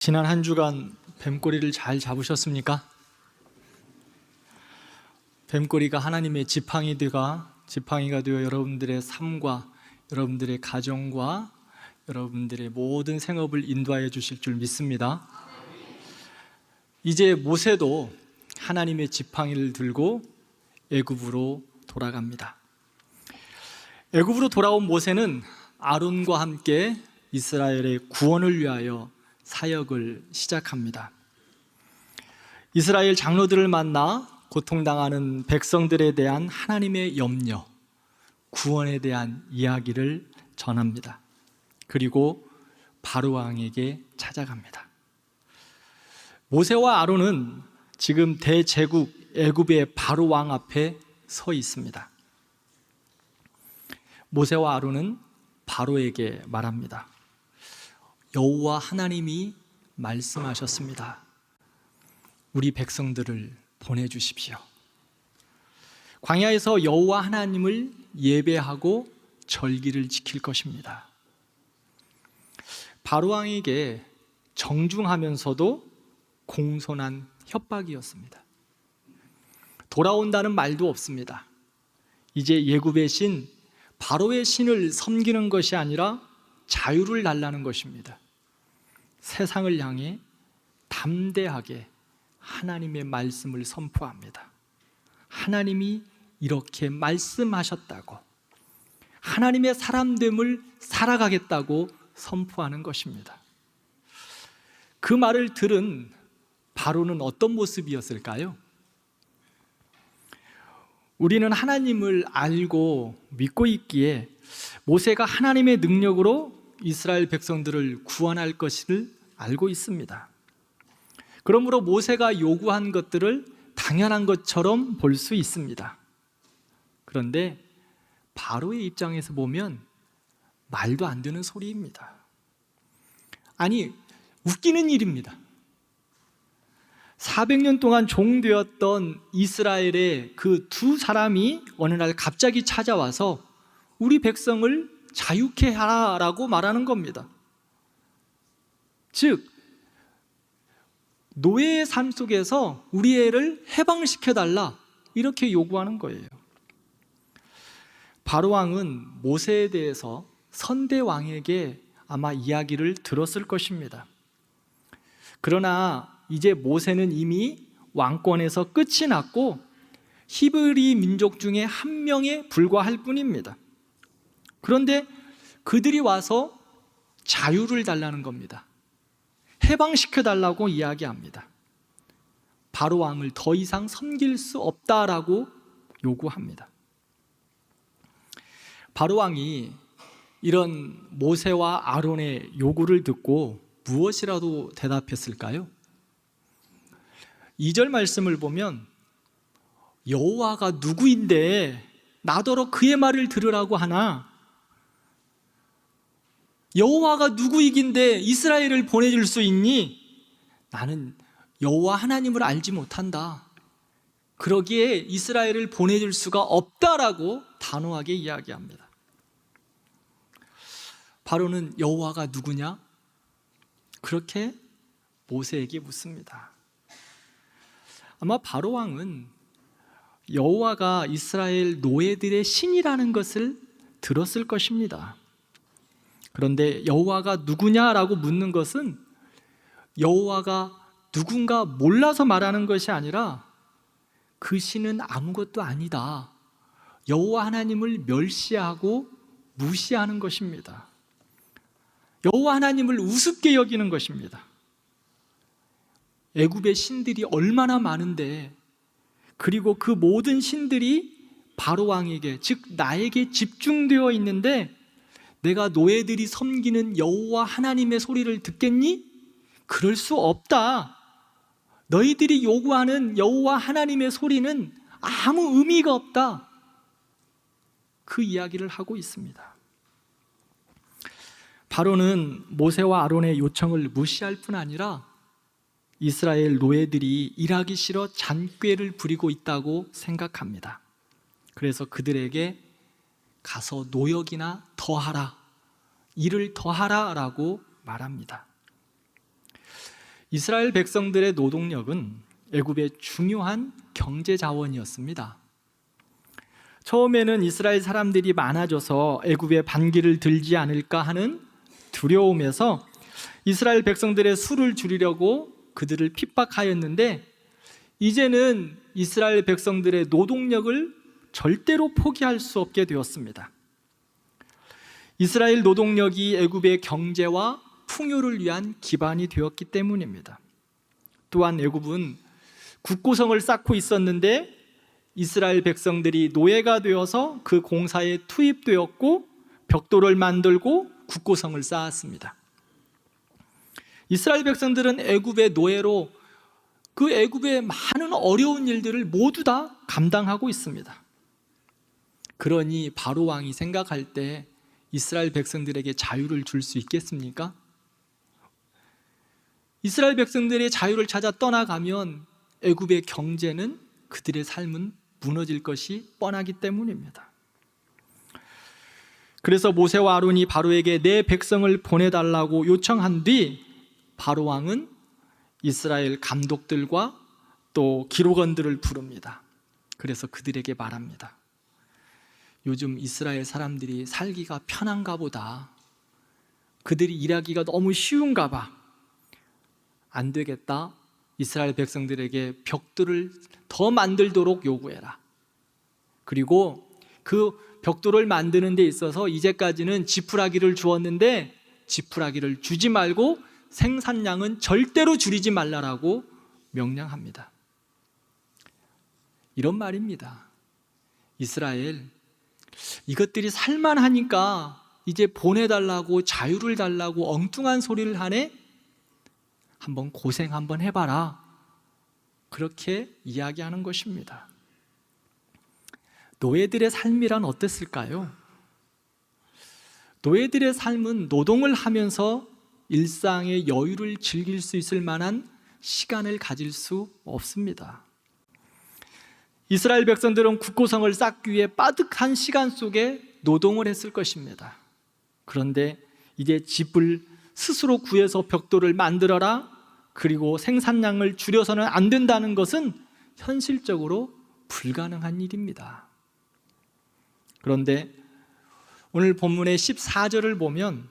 지난 한 주간 뱀꼬리를 잘 잡으셨습니까? 뱀꼬리가 하나님의 지팡이가 되어 여러분들의 삶과 여러분들의 가정과 여러분들의 모든 생업을 인도하여 주실 줄 믿습니다. 이제 모세도 하나님의 지팡이를 들고 애굽으로 돌아갑니다. 애굽으로 돌아온 모세는 아론과 함께 이스라엘의 구원을 위하여 사역을 시작합니다. 이스라엘 장로들을 만나 고통당하는 백성들에 대한 하나님의 염려, 구원에 대한 이야기를 전합니다. 그리고 바로 왕에게 찾아갑니다. 모세와 아론은 지금 대제국 애굽의 바로 왕 앞에 서 있습니다. 모세와 아론은 바로에게 말합니다. 여호와 하나님이 말씀하셨습니다. 우리 백성들을 보내주십시오. 광야에서 여호와 하나님을 예배하고 절기를 지킬 것입니다. 바로 왕에게 정중하면서도 공손한 협박이었습니다. 돌아온다는 말도 없습니다. 이제 예굽의 신 바로의 신을 섬기는 것이 아니라 자유를 달라는 것입니다. 세상을 향해 담대하게 하나님의 말씀을 선포합니다. 하나님이 이렇게 말씀하셨다고, 하나님의 사람됨을 살아가겠다고 선포하는 것입니다. 그 말을 들은 바로는 어떤 모습이었을까요? 우리는 하나님을 알고 믿고 있기에 모세가 하나님의 능력으로 이스라엘 백성들을 구원할 것을 알고 있습니다. 그러므로 모세가 요구한 것들을 당연한 것처럼 볼 수 있습니다. 그런데 바로의 입장에서 보면 말도 안 되는 소리입니다. 아니, 웃기는 일입니다. 400년 동안 종되었던 이스라엘의 그 두 사람이 어느 날 갑자기 찾아와서 우리 백성을 자유케 하라라고 말하는 겁니다. 즉, 노예의 삶 속에서 우리 애를 해방시켜달라 이렇게 요구하는 거예요. 바로 왕은 모세에 대해서 선대 왕에게 아마 이야기를 들었을 것입니다. 그러나 이제 모세는 이미 왕권에서 끝이 났고 히브리 민족 중에 한 명에 불과할 뿐입니다. 그런데 그들이 와서 자유를 달라는 겁니다. 해방시켜달라고 이야기합니다. 바로 왕을 더 이상 섬길 수 없다라고 요구합니다. 바로 왕이 이런 모세와 아론의 요구를 듣고 무엇이라도 대답했을까요? 2절 말씀을 보면 여호와가 누구인데 나더러 그의 말을 들으라고 하나? 여호와가 누구이긴데 이스라엘을 보내줄 수 있니? 나는 여호와 하나님을 알지 못한다. 그러기에 이스라엘을 보내줄 수가 없다라고 단호하게 이야기합니다. 바로는 여호와가 누구냐? 그렇게 모세에게 묻습니다. 아마 바로 왕은 여호와가 이스라엘 노예들의 신이라는 것을 들었을 것입니다. 그런데 여호와가 누구냐라고 묻는 것은 여호와가 누군가 몰라서 말하는 것이 아니라 그 신은 아무것도 아니다. 여호와 하나님을 멸시하고 무시하는 것입니다. 여호와 하나님을 우습게 여기는 것입니다. 애굽의 신들이 얼마나 많은데, 그리고 그 모든 신들이 바로 왕에게, 즉 나에게 집중되어 있는데 내가 노예들이 섬기는 여호와 하나님의 소리를 듣겠니? 그럴 수 없다. 너희들이 요구하는 여호와 하나님의 소리는 아무 의미가 없다. 그 이야기를 하고 있습니다. 바로는 모세와 아론의 요청을 무시할 뿐 아니라 이스라엘 노예들이 일하기 싫어 잔꾀를 부리고 있다고 생각합니다. 그래서 그들에게 가서 노역이나 더하라, 일을 더하라 라고 말합니다. 이스라엘 백성들의 노동력은 애굽의 중요한 경제 자원이었습니다. 처음에는 이스라엘 사람들이 많아져서 애굽의 반기를 들지 않을까 하는 두려움에서 이스라엘 백성들의 수를 줄이려고 그들을 핍박하였는데, 이제는 이스라엘 백성들의 노동력을 절대로 포기할 수 없게 되었습니다. 이스라엘 노동력이 애굽의 경제와 풍요를 위한 기반이 되었기 때문입니다. 또한 애굽은 국고성을 쌓고 있었는데 이스라엘 백성들이 노예가 되어서 그 공사에 투입되었고 벽돌을 만들고 국고성을 쌓았습니다. 이스라엘 백성들은 애굽의 노예로 그 애굽의 많은 어려운 일들을 모두 다 감당하고 있습니다. 그러니 바로 왕이 생각할 때 이스라엘 백성들에게 자유를 줄 수 있겠습니까? 이스라엘 백성들의 자유를 찾아 떠나가면 애굽의 경제는, 그들의 삶은 무너질 것이 뻔하기 때문입니다. 그래서 모세와 아론이 바로에게 내 백성을 보내달라고 요청한 뒤 바로 왕은 이스라엘 감독들과 또 기록원들을 부릅니다. 그래서 그들에게 말합니다. 요즘 이스라엘 사람들이 살기가 편한가 보다. 그들이 일하기가 너무 쉬운가 봐. 안 되겠다. 이스라엘 백성들에게 벽돌을 더 만들도록 요구해라. 그리고 그 벽돌을 만드는 데 있어서 이제까지는 지푸라기를 주었는데 지푸라기를 주지 말고 생산량은 절대로 줄이지 말라라고 명령합니다. 이런 말입니다. 이스라엘, 이것들이 살만하니까 이제 보내달라고, 자유를 달라고 엉뚱한 소리를 하네? 한번 고생 한번 해봐라. 그렇게 이야기하는 것입니다. 노예들의 삶이란 어땠을까요? 노예들의 삶은 노동을 하면서 일상의 여유를 즐길 수 있을 만한 시간을 가질 수 없습니다. 이스라엘 백성들은 국고성을 쌓기 위해 빠듯한 시간 속에 노동을 했을 것입니다. 그런데 이제 집을 스스로 구해서 벽돌을 만들어라, 그리고 생산량을 줄여서는 안 된다는 것은 현실적으로 불가능한 일입니다. 그런데 오늘 본문의 14절을 보면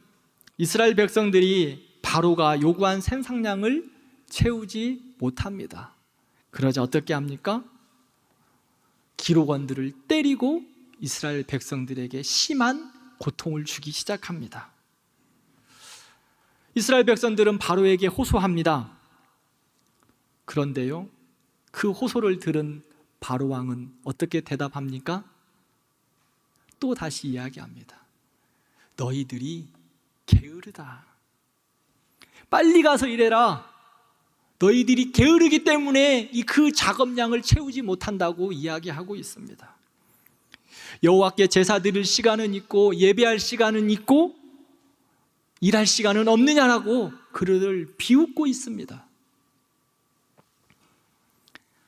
이스라엘 백성들이 바로가 요구한 생산량을 채우지 못합니다. 그러자 어떻게 합니까? 기록원들을 때리고 이스라엘 백성들에게 심한 고통을 주기 시작합니다. 이스라엘 백성들은 바로에게 호소합니다. 그런데요, 그 호소를 들은 바로 왕은 어떻게 대답합니까? 또 다시 이야기합니다. 너희들이 게으르다. 빨리 가서 일해라. 너희들이 게으르기 때문에 그 작업량을 채우지 못한다고 이야기하고 있습니다. 여호와께 제사 드릴 시간은 있고 예배할 시간은 있고 일할 시간은 없느냐라고 그를 비웃고 있습니다.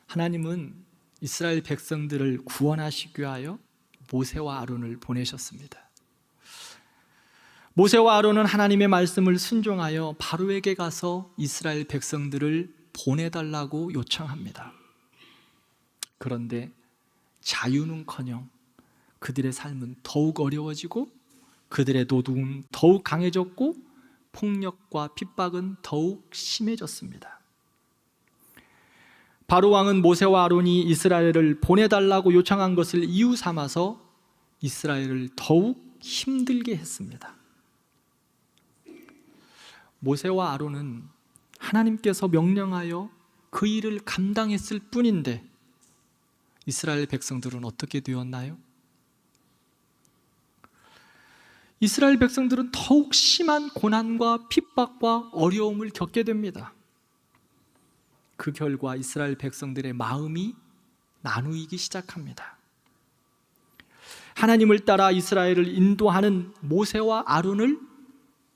하나님은 이스라엘 백성들을 구원하시기 위하여 모세와 아론을 보내셨습니다. 모세와 아론은 하나님의 말씀을 순종하여 바로에게 가서 이스라엘 백성들을 보내달라고 요청합니다. 그런데 자유는커녕 그들의 삶은 더욱 어려워지고 그들의 노동은 더욱 강해졌고 폭력과 핍박은 더욱 심해졌습니다. 바로 왕은 모세와 아론이 이스라엘을 보내달라고 요청한 것을 이유 삼아서 이스라엘을 더욱 힘들게 했습니다. 모세와 아론은 하나님께서 명령하여 그 일을 감당했을 뿐인데 이스라엘 백성들은 어떻게 되었나요? 이스라엘 백성들은 더욱 심한 고난과 핍박과 어려움을 겪게 됩니다. 그 결과 이스라엘 백성들의 마음이 나누이기 시작합니다. 하나님을 따라 이스라엘을 인도하는 모세와 아론을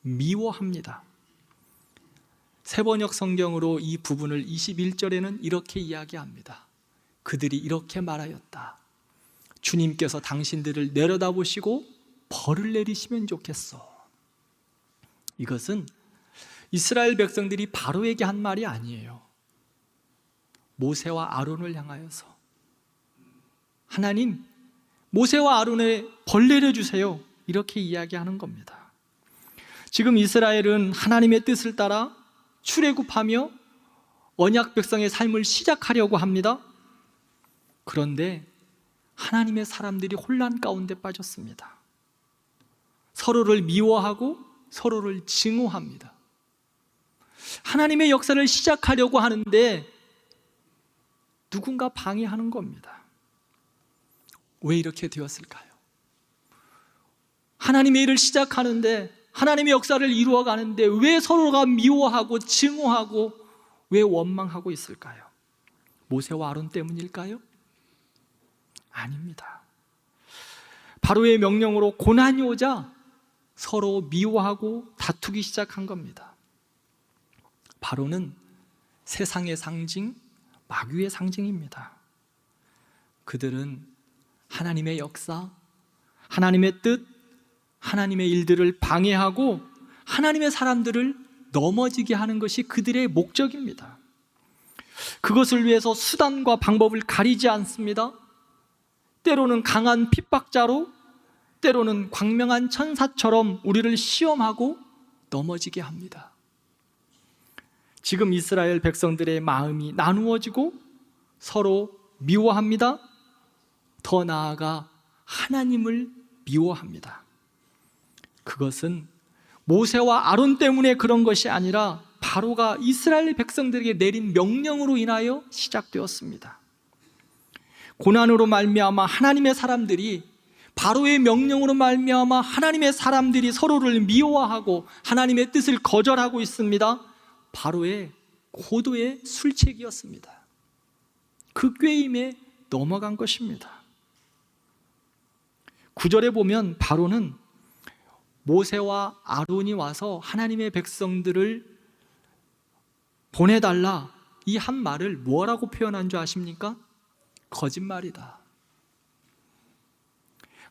미워합니다. 세번역 성경으로 이 부분을 21절에는 이렇게 이야기합니다. 그들이 이렇게 말하였다. 주님께서 당신들을 내려다보시고 벌을 내리시면 좋겠어. 이것은 이스라엘 백성들이 바로에게 한 말이 아니에요. 모세와 아론을 향하여서, 하나님, 모세와 아론의 벌 내려주세요, 이렇게 이야기하는 겁니다. 지금 이스라엘은 하나님의 뜻을 따라 출애굽하며 언약 백성의 삶을 시작하려고 합니다. 그런데 하나님의 사람들이 혼란 가운데 빠졌습니다. 서로를 미워하고 서로를 증오합니다. 하나님의 역사를 시작하려고 하는데 누군가 방해하는 겁니다. 왜 이렇게 되었을까요? 하나님의 일을 시작하는데, 하나님의 역사를 이루어가는데 왜 서로가 미워하고 증오하고 왜 원망하고 있을까요? 모세와 아론 때문일까요? 아닙니다. 바로의 명령으로 고난이 오자 서로 미워하고 다투기 시작한 겁니다. 바로는 세상의 상징, 마귀의 상징입니다. 그들은 하나님의 역사, 하나님의 뜻, 하나님의 일들을 방해하고 하나님의 사람들을 넘어지게 하는 것이 그들의 목적입니다. 그것을 위해서 수단과 방법을 가리지 않습니다. 때로는 강한 핍박자로, 때로는 광명한 천사처럼 우리를 시험하고 넘어지게 합니다. 지금 이스라엘 백성들의 마음이 나누어지고 서로 미워합니다. 더 나아가 하나님을 미워합니다. 그것은 모세와 아론 때문에 그런 것이 아니라 바로가 이스라엘 백성들에게 내린 명령으로 인하여 시작되었습니다. 고난으로 말미암아 하나님의 사람들이, 바로의 명령으로 말미암아 하나님의 사람들이 서로를 미워하고 하나님의 뜻을 거절하고 있습니다. 바로의 고도의 술책이었습니다. 그 꾀임에 넘어간 것입니다. 9절에 보면 바로는 모세와 아론이 와서 하나님의 백성들을 보내달라, 이 한 말을 뭐라고 표현한 줄 아십니까? 거짓말이다.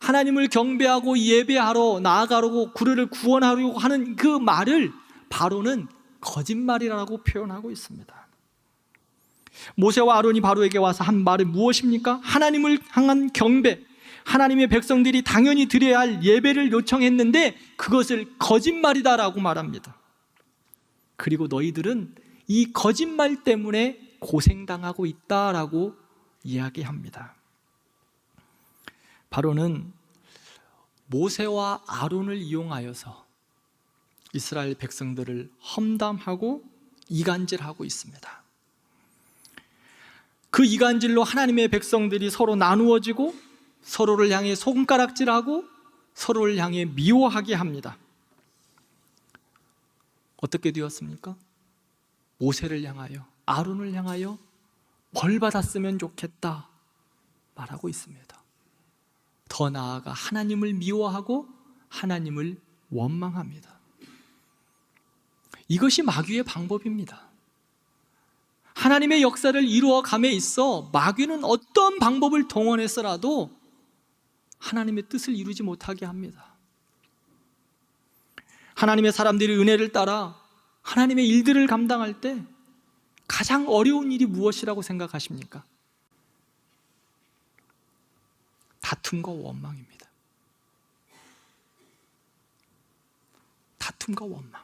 하나님을 경배하고 예배하러 나아가려고, 그를 구원하려고 하는 그 말을 바로는 거짓말이라고 표현하고 있습니다. 모세와 아론이 바로에게 와서 한 말이 무엇입니까? 하나님을 향한 경배, 하나님의 백성들이 당연히 드려야 할 예배를 요청했는데 그것을 거짓말이다라고 말합니다. 그리고 너희들은 이 거짓말 때문에 고생당하고 있다라고 이야기합니다. 바로는 모세와 아론을 이용하여서 이스라엘 백성들을 험담하고 이간질하고 있습니다. 그 이간질로 하나님의 백성들이 서로 나누어지고 서로를 향해 손가락질하고 서로를 향해 미워하게 합니다. 어떻게 되었습니까? 모세를 향하여, 아론을 향하여 벌 받았으면 좋겠다 말하고 있습니다. 더 나아가 하나님을 미워하고 하나님을 원망합니다. 이것이 마귀의 방법입니다. 하나님의 역사를 이루어감에 있어 마귀는 어떤 방법을 동원해서라도 하나님의 뜻을 이루지 못하게 합니다. 하나님의 사람들이 은혜를 따라 하나님의 일들을 감당할 때 가장 어려운 일이 무엇이라고 생각하십니까? 다툼과 원망입니다. 다툼과 원망.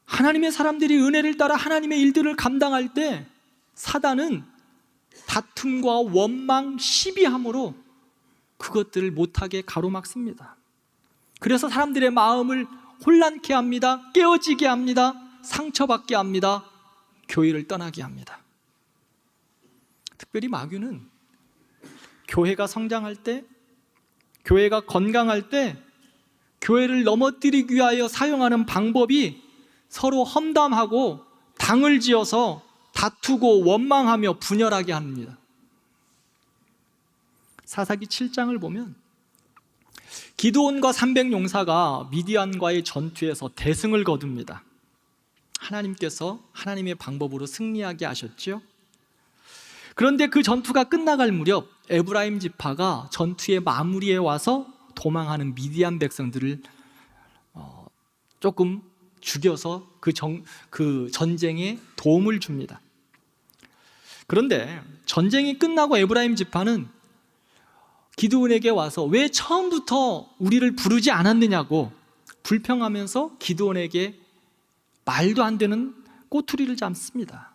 하나님의 사람들이 은혜를 따라 하나님의 일들을 감당할 때 사단은 다툼과 원망, 시비함으로 그것들을 못하게 가로막습니다. 그래서 사람들의 마음을 혼란케 합니다. 깨어지게 합니다. 상처받게 합니다. 교회를 떠나게 합니다. 특별히 마귀는 교회가 성장할 때, 교회가 건강할 때 교회를 넘어뜨리기 위하여 사용하는 방법이 서로 험담하고 당을 지어서 다투고 원망하며 분열하게 합니다. 사사기 7장을 보면 기드온과 300용사가 미디안과의 전투에서 대승을 거둡니다. 하나님께서 하나님의 방법으로 승리하게 하셨죠. 그런데 그 전투가 끝나갈 무렵 에브라임 지파가 전투의 마무리에 와서 도망하는 미디안 백성들을 조금 죽여서 그 전쟁에 도움을 줍니다. 그런데 전쟁이 끝나고 에브라임 지파는 기드온에게 와서 왜 처음부터 우리를 부르지 않았느냐고 불평하면서 기드온에게 말도 안 되는 꼬투리를 잡습니다.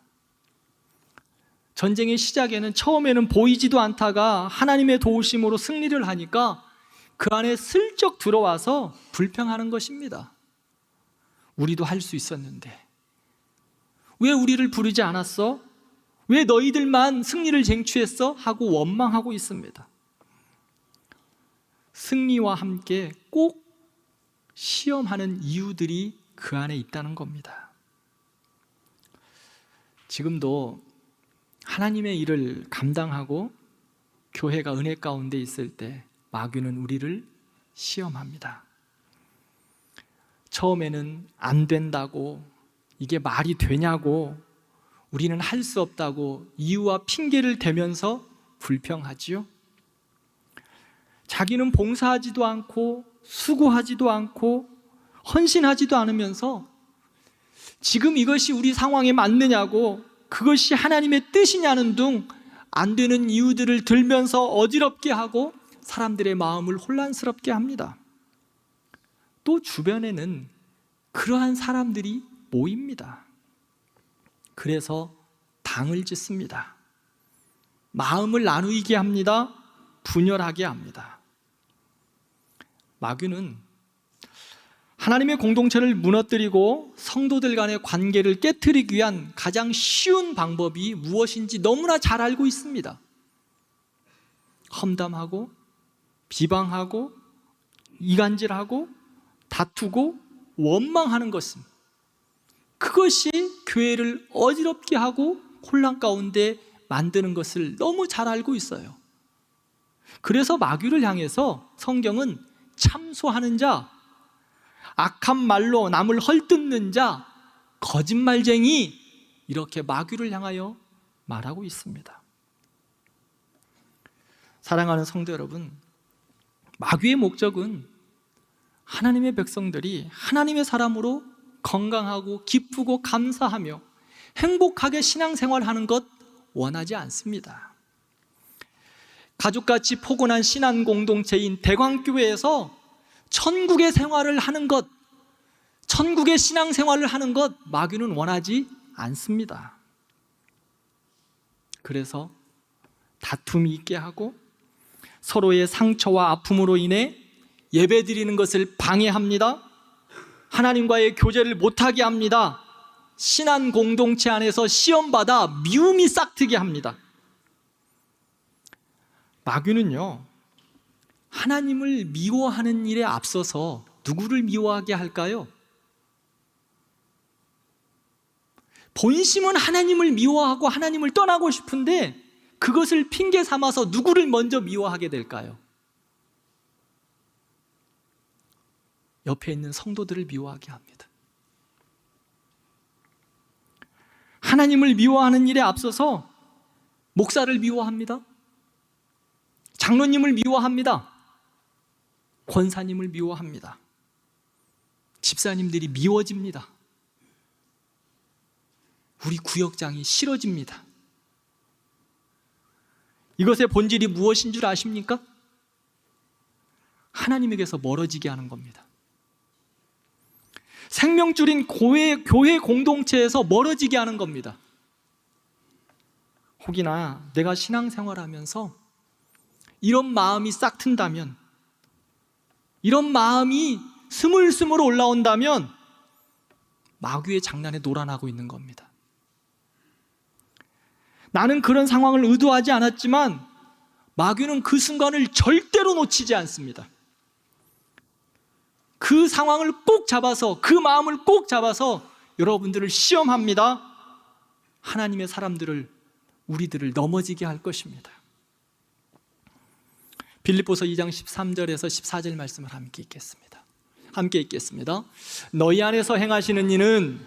전쟁의 시작에는 처음에는 보이지도 않다가 하나님의 도우심으로 승리를 하니까 그 안에 슬쩍 들어와서 불평하는 것입니다. 우리도 할 수 있었는데 왜 우리를 부르지 않았어? 왜 너희들만 승리를 쟁취했어? 하고 원망하고 있습니다. 승리와 함께 꼭 시험하는 이유들이 그 안에 있다는 겁니다. 지금도 하나님의 일을 감당하고 교회가 은혜 가운데 있을 때 마귀는 우리를 시험합니다. 처음에는 안 된다고, 이게 말이 되냐고, 우리는 할 수 없다고 이유와 핑계를 대면서 불평하지요. 자기는 봉사하지도 않고 수고하지도 않고 헌신하지도 않으면서 지금 이것이 우리 상황에 맞느냐고, 그것이 하나님의 뜻이냐는 둥 안 되는 이유들을 들면서 어지럽게 하고 사람들의 마음을 혼란스럽게 합니다. 또 주변에는 그러한 사람들이 모입니다. 그래서 당을 짓습니다. 마음을 나누게 합니다. 분열하게 합니다. 마귀는 하나님의 공동체를 무너뜨리고 성도들 간의 관계를 깨트리기 위한 가장 쉬운 방법이 무엇인지 너무나 잘 알고 있습니다. 험담하고 비방하고 이간질하고 다투고 원망하는 것은, 그것이 교회를 어지럽게 하고 혼란 가운데 만드는 것을 너무 잘 알고 있어요. 그래서 마귀를 향해서 성경은 참소하는 자, 악한 말로 남을 헐뜯는 자, 거짓말쟁이, 이렇게 마귀를 향하여 말하고 있습니다. 사랑하는 성도 여러분, 마귀의 목적은 하나님의 백성들이 하나님의 사람으로 건강하고 기쁘고 감사하며 행복하게 신앙생활하는 것 원하지 않습니다. 가족같이 포근한 신앙 공동체인 대광교회에서 천국의 생활을 하는 것, 천국의 신앙생활을 하는 것 마귀는 원하지 않습니다. 그래서 다툼이 있게 하고 서로의 상처와 아픔으로 인해 예배드리는 것을 방해합니다. 하나님과의 교제를 못하게 합니다. 신앙 공동체 안에서 시험받아 미움이 싹트게 합니다. 마귀는요, 하나님을 미워하는 일에 앞서서 누구를 미워하게 할까요? 본심은 하나님을 미워하고 하나님을 떠나고 싶은데 그것을 핑계 삼아서 누구를 먼저 미워하게 될까요? 옆에 있는 성도들을 미워하게 합니다. 하나님을 미워하는 일에 앞서서 목사를 미워합니다. 장로님을 미워합니다. 권사님을 미워합니다. 집사님들이 미워집니다. 우리 구역장이 싫어집니다. 이것의 본질이 무엇인 줄 아십니까? 하나님에게서 멀어지게 하는 겁니다. 생명줄인 교회 공동체에서 멀어지게 하는 겁니다. 혹이나 내가 신앙생활하면서 이런 마음이 싹 튼다면, 이런 마음이 스물스물 올라온다면 마귀의 장난에 놀아나고 있는 겁니다. 나는 그런 상황을 의도하지 않았지만 마귀는 그 순간을 절대로 놓치지 않습니다. 그 상황을 꼭 잡아서, 그 마음을 꼭 잡아서 여러분들을 시험합니다. 하나님의 사람들을, 우리들을 넘어지게 할 것입니다. 빌립보서 2장 13절에서 14절 말씀을 함께 읽겠습니다. 함께 읽겠습니다. 너희 안에서 행하시는 이는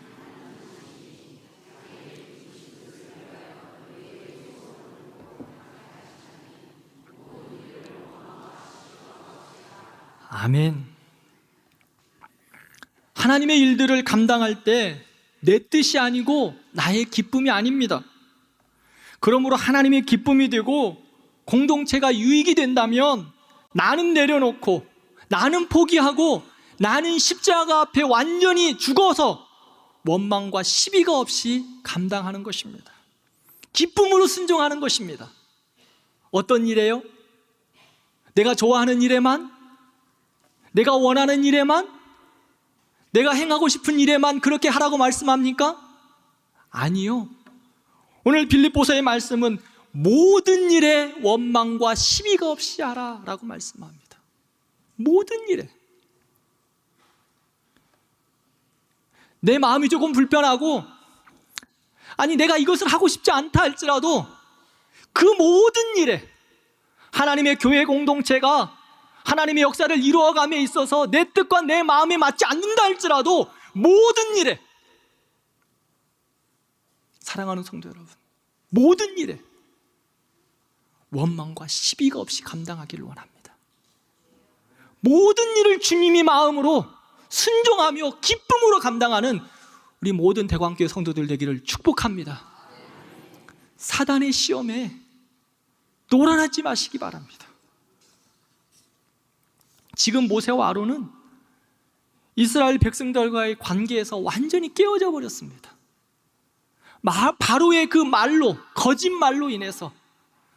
아멘. 하나님의 일들을 감당할 때 내 뜻이 아니고 나의 기쁨이 아닙니다. 그러므로 하나님의 기쁨이 되고 공동체가 유익이 된다면 나는 내려놓고, 나는 포기하고, 나는 십자가 앞에 완전히 죽어서 원망과 시비가 없이 감당하는 것입니다. 기쁨으로 순종하는 것입니다. 어떤 일에요? 내가 좋아하는 일에만? 내가 원하는 일에만? 내가 행하고 싶은 일에만 그렇게 하라고 말씀합니까? 아니요. 오늘 빌립보서의 말씀은 모든 일에 원망과 시비가 없이 하라 라고 말씀합니다. 모든 일에. 내 마음이 조금 불편하고, 아니 내가 이것을 하고 싶지 않다 할지라도 그 모든 일에 하나님의 교회 공동체가 하나님의 역사를 이루어감에 있어서 내 뜻과 내 마음에 맞지 않는다 할지라도 모든 일에, 사랑하는 성도 여러분, 모든 일에 원망과 시비가 없이 감당하기를 원합니다. 모든 일을 주님이 마음으로 순종하며 기쁨으로 감당하는 우리 모든 대광교회 성도들 되기를 축복합니다. 사단의 시험에 놀아나지 마시기 바랍니다. 지금 모세와 아론은 이스라엘 백성들과의 관계에서 완전히 깨어져 버렸습니다. 바로의 그 말로, 거짓말로 인해서,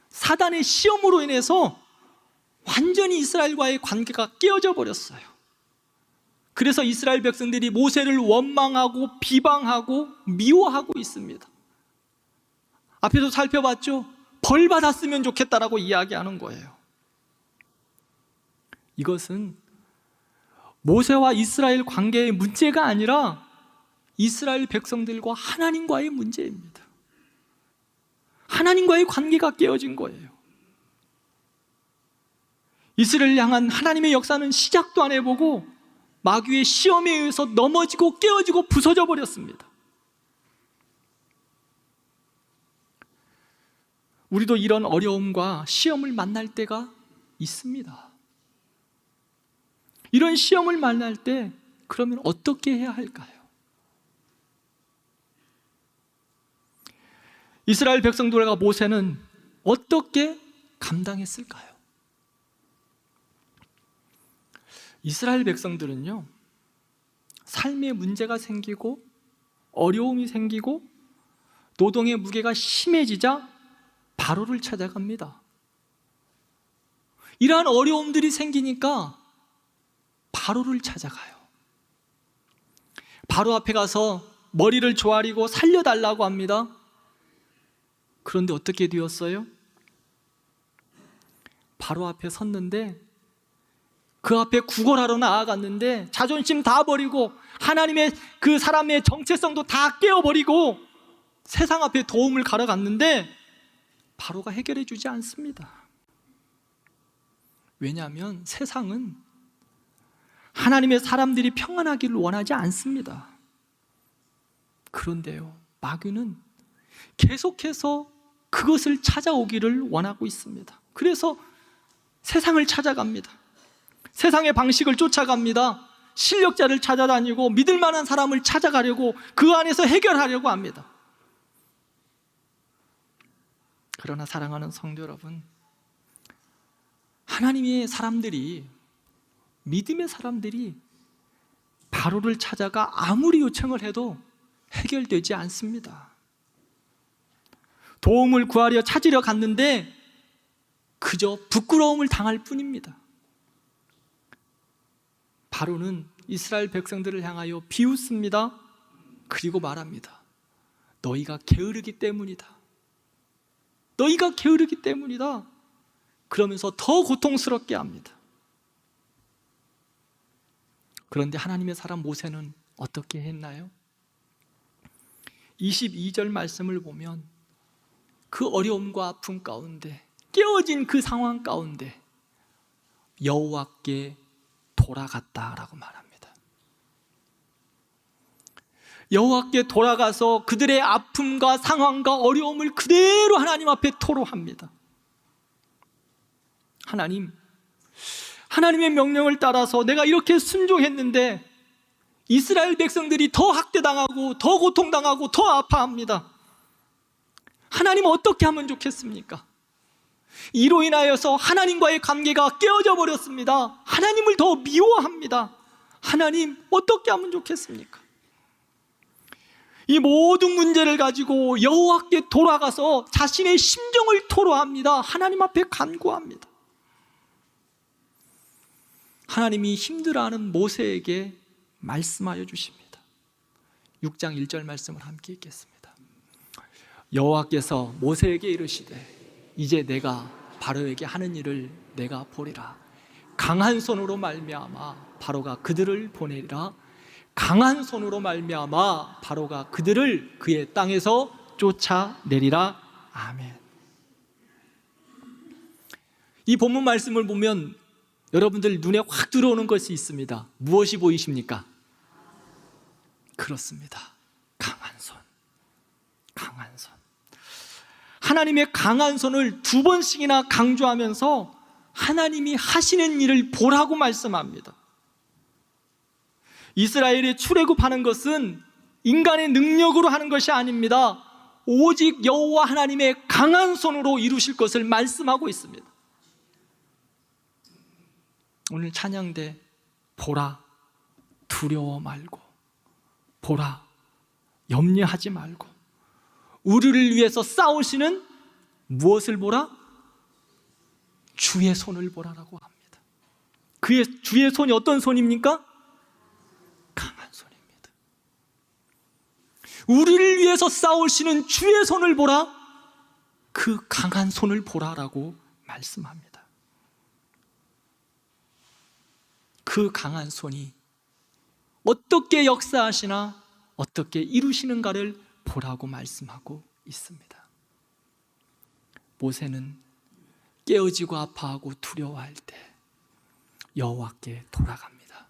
사단의 시험으로 인해서 완전히 이스라엘과의 관계가 깨어져 버렸어요. 그래서 이스라엘 백성들이 모세를 원망하고 비방하고 미워하고 있습니다. 앞에서 살펴봤죠? 벌 받았으면 좋겠다라고 이야기하는 거예요. 이것은 모세와 이스라엘 관계의 문제가 아니라 이스라엘 백성들과 하나님과의 문제입니다. 하나님과의 관계가 깨어진 거예요. 이스라엘을 향한 하나님의 역사는 시작도 안 해보고 마귀의 시험에 의해서 넘어지고 깨어지고 부서져 버렸습니다. 우리도 이런 어려움과 시험을 만날 때가 있습니다. 이런 시험을 만날 때 그러면 어떻게 해야 할까요? 이스라엘 백성들과 모세는 어떻게 감당했을까요? 이스라엘 백성들은요, 삶에 문제가 생기고 어려움이 생기고 노동의 무게가 심해지자 바로를 찾아갑니다. 이러한 어려움들이 생기니까 바로를 찾아가요. 바로 앞에 가서 머리를 조아리고 살려달라고 합니다. 그런데 어떻게 되었어요? 바로 앞에 섰는데, 그 앞에 구걸하러 나아갔는데 자존심 다 버리고 하나님의 그 사람의 정체성도 다 깨어버리고 세상 앞에 도움을 갈아갔는데 바로가 해결해 주지 않습니다. 왜냐하면 세상은 하나님의 사람들이 평안하기를 원하지 않습니다. 그런데요, 마귀는 계속해서 그것을 찾아오기를 원하고 있습니다. 그래서 세상을 찾아갑니다. 세상의 방식을 쫓아갑니다. 실력자를 찾아다니고 믿을 만한 사람을 찾아가려고 그 안에서 해결하려고 합니다. 그러나 사랑하는 성도 여러분, 하나님의 사람들이, 믿음의 사람들이 바로를 찾아가 아무리 요청을 해도 해결되지 않습니다. 도움을 구하려 찾으려 갔는데 그저 부끄러움을 당할 뿐입니다. 바로는 이스라엘 백성들을 향하여 비웃습니다. 그리고 말합니다. 너희가 게으르기 때문이다. 너희가 게으르기 때문이다. 그러면서 더 고통스럽게 합니다. 그런데 하나님의 사람 모세는 어떻게 했나요? 22절 말씀을 보면 그 어려움과 아픔 가운데, 깨어진 그 상황 가운데 여호와께 돌아갔다라고 말합니다. 여호와께 돌아가서 그들의 아픔과 상황과 어려움을 그대로 하나님 앞에 토로합니다. 하나님의 명령을 따라서 내가 이렇게 순종했는데 이스라엘 백성들이 더 학대당하고 더 고통당하고 더 아파합니다. 하나님 어떻게 하면 좋겠습니까? 이로 인하여서 하나님과의 관계가 깨어져 버렸습니다. 하나님을 더 미워합니다. 하나님 어떻게 하면 좋겠습니까? 이 모든 문제를 가지고 여호와께 돌아가서 자신의 심정을 토로합니다. 하나님 앞에 간구합니다. 하나님이 힘들어하는 모세에게 말씀하여 주십니다. 6장 1절 말씀을 함께 읽겠습니다. 여호와께서 모세에게 이르시되 이제 내가 바로에게 하는 일을 내가 보리라. 강한 손으로 말미암아 바로가 그들을 보내리라. 강한 손으로 말미암아 바로가 그들을 그의 땅에서 쫓아내리라. 아멘. 이 본문 말씀을 보면 여러분들 눈에 확 들어오는 것이 있습니다. 무엇이 보이십니까? 그렇습니다. 강한 손. 강한 손. 하나님의 강한 손을 두 번씩이나 강조하면서 하나님이 하시는 일을 보라고 말씀합니다. 이스라엘이 출애굽하는 것은 인간의 능력으로 하는 것이 아닙니다. 오직 여호와 하나님의 강한 손으로 이루실 것을 말씀하고 있습니다. 오늘 찬양대 보라, 두려워 말고, 보라, 염려하지 말고, 우리를 위해서 싸우시는 무엇을 보라? 주의 손을 보라라고 합니다. 주의 손이 어떤 손입니까? 강한 손입니다. 우리를 위해서 싸우시는 주의 손을 보라, 그 강한 손을 보라라고 말씀합니다. 그 강한 손이 어떻게 역사하시나 어떻게 이루시는가를 보라고 말씀하고 있습니다. 모세는 깨어지고 아파하고 두려워할 때 여호와께 돌아갑니다.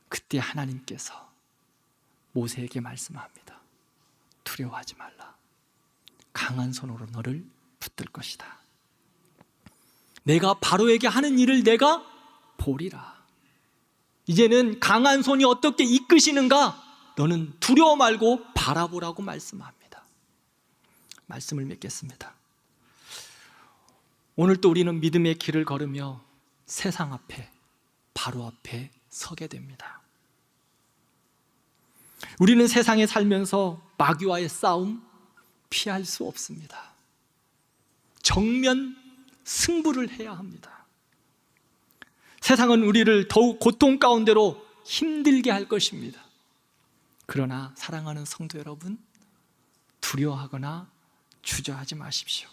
그때 하나님께서 모세에게 말씀합니다. 두려워하지 말라. 강한 손으로 너를 붙들 것이다. 내가 바로에게 하는 일을 내가 보리라. 이제는 강한 손이 어떻게 이끄시는가 너는 두려워 말고 바라보라고 말씀합니다. 말씀을 맺겠습니다. 오늘 또 우리는 믿음의 길을 걸으며 세상 앞에, 바로 앞에 서게 됩니다. 우리는 세상에 살면서 마귀와의 싸움 피할 수 없습니다. 정면 승부를 해야 합니다. 세상은 우리를 더욱 고통 가운데로 힘들게 할 것입니다. 그러나 사랑하는 성도 여러분, 두려워하거나 주저하지 마십시오.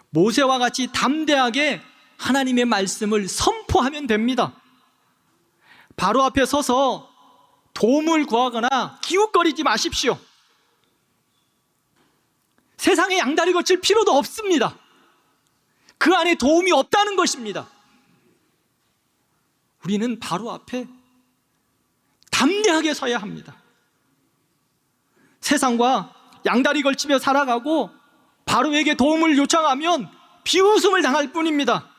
모세와 같이 담대하게 하나님의 말씀을 선포하면 됩니다. 바로 앞에 서서 도움을 구하거나 기웃거리지 마십시오. 세상에 양다리 거칠 필요도 없습니다. 그 안에 도움이 없다는 것입니다. 우리는 바로 앞에 담대하게 서야 합니다. 세상과 양다리 걸치며 살아가고 바로에게 도움을 요청하면 비웃음을 당할 뿐입니다.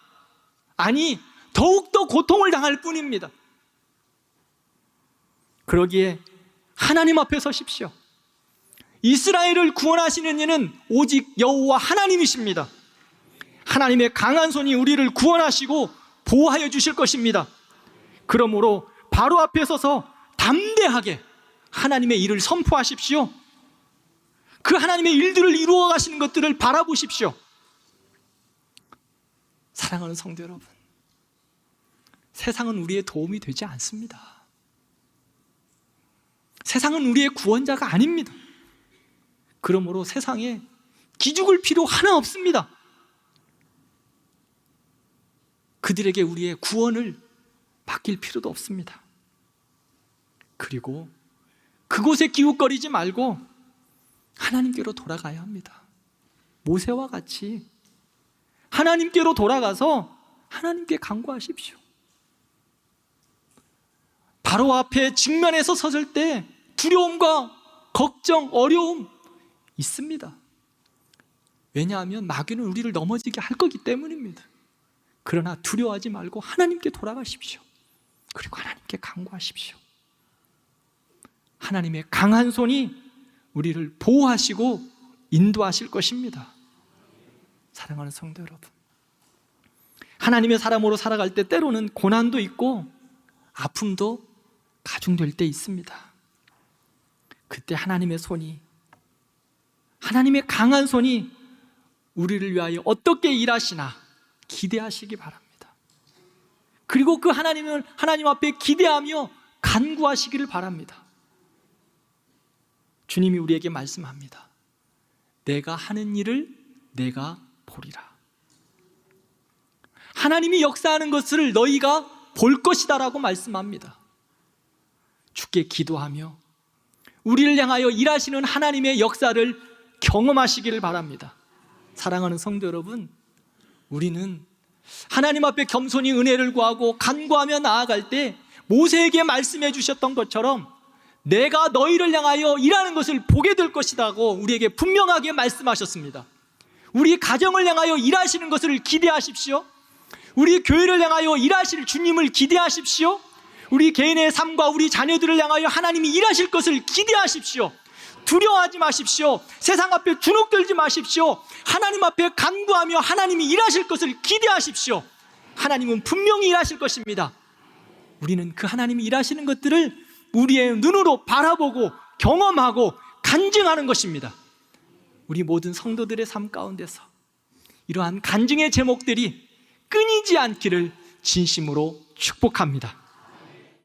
아니, 더욱더 고통을 당할 뿐입니다. 그러기에 하나님 앞에 서십시오. 이스라엘을 구원하시는 이는 오직 여호와 하나님이십니다. 하나님의 강한 손이 우리를 구원하시고 보호하여 주실 것입니다. 그러므로 바로 앞에 서서 담대하게 하나님의 일을 선포하십시오. 그 하나님의 일들을 이루어 가시는 것들을 바라보십시오. 사랑하는 성도 여러분, 세상은 우리의 도움이 되지 않습니다. 세상은 우리의 구원자가 아닙니다. 그러므로 세상에 기죽을 필요 하나 없습니다. 그들에게 우리의 구원을 맡길 필요도 없습니다. 그리고 그곳에 기웃거리지 말고 하나님께로 돌아가야 합니다. 모세와 같이 하나님께로 돌아가서 하나님께 간구하십시오. 바로 앞에 직면해서 섰을 때 두려움과 걱정, 어려움 있습니다. 왜냐하면 마귀는 우리를 넘어지게 할 거기 때문입니다. 그러나 두려워하지 말고 하나님께 돌아가십시오. 그리고 하나님께 간구하십시오. 하나님의 강한 손이 우리를 보호하시고 인도하실 것입니다. 사랑하는 성도 여러분, 하나님의 사람으로 살아갈 때 때로는 고난도 있고 아픔도 가중될 때 있습니다. 그때 하나님의 손이, 하나님의 강한 손이 우리를 위하여 어떻게 일하시나 기대하시기 바랍니다. 그리고 그 하나님을 하나님 앞에 기대하며 간구하시기를 바랍니다. 주님이 우리에게 말씀합니다. 내가 하는 일을 내가 보리라. 하나님이 역사하는 것을 너희가 볼 것이다 라고 말씀합니다. 주께 기도하며 우리를 향하여 일하시는 하나님의 역사를 경험하시기를 바랍니다. 사랑하는 성도 여러분, 우리는 하나님 앞에 겸손히 은혜를 구하고 간구하며 나아갈 때 모세에게 말씀해 주셨던 것처럼 내가 너희를 향하여 일하는 것을 보게 될 것이라고 우리에게 분명하게 말씀하셨습니다. 우리 가정을 향하여 일하시는 것을 기대하십시오. 우리 교회를 향하여 일하실 주님을 기대하십시오. 우리 개인의 삶과 우리 자녀들을 향하여 하나님이 일하실 것을 기대하십시오. 두려워하지 마십시오. 세상 앞에 주눅들지 마십시오. 하나님 앞에 간구하며 하나님이 일하실 것을 기대하십시오. 하나님은 분명히 일하실 것입니다. 우리는 그 하나님이 일하시는 것들을 우리의 눈으로 바라보고 경험하고 간증하는 것입니다. 우리 모든 성도들의 삶 가운데서 이러한 간증의 제목들이 끊이지 않기를 진심으로 축복합니다.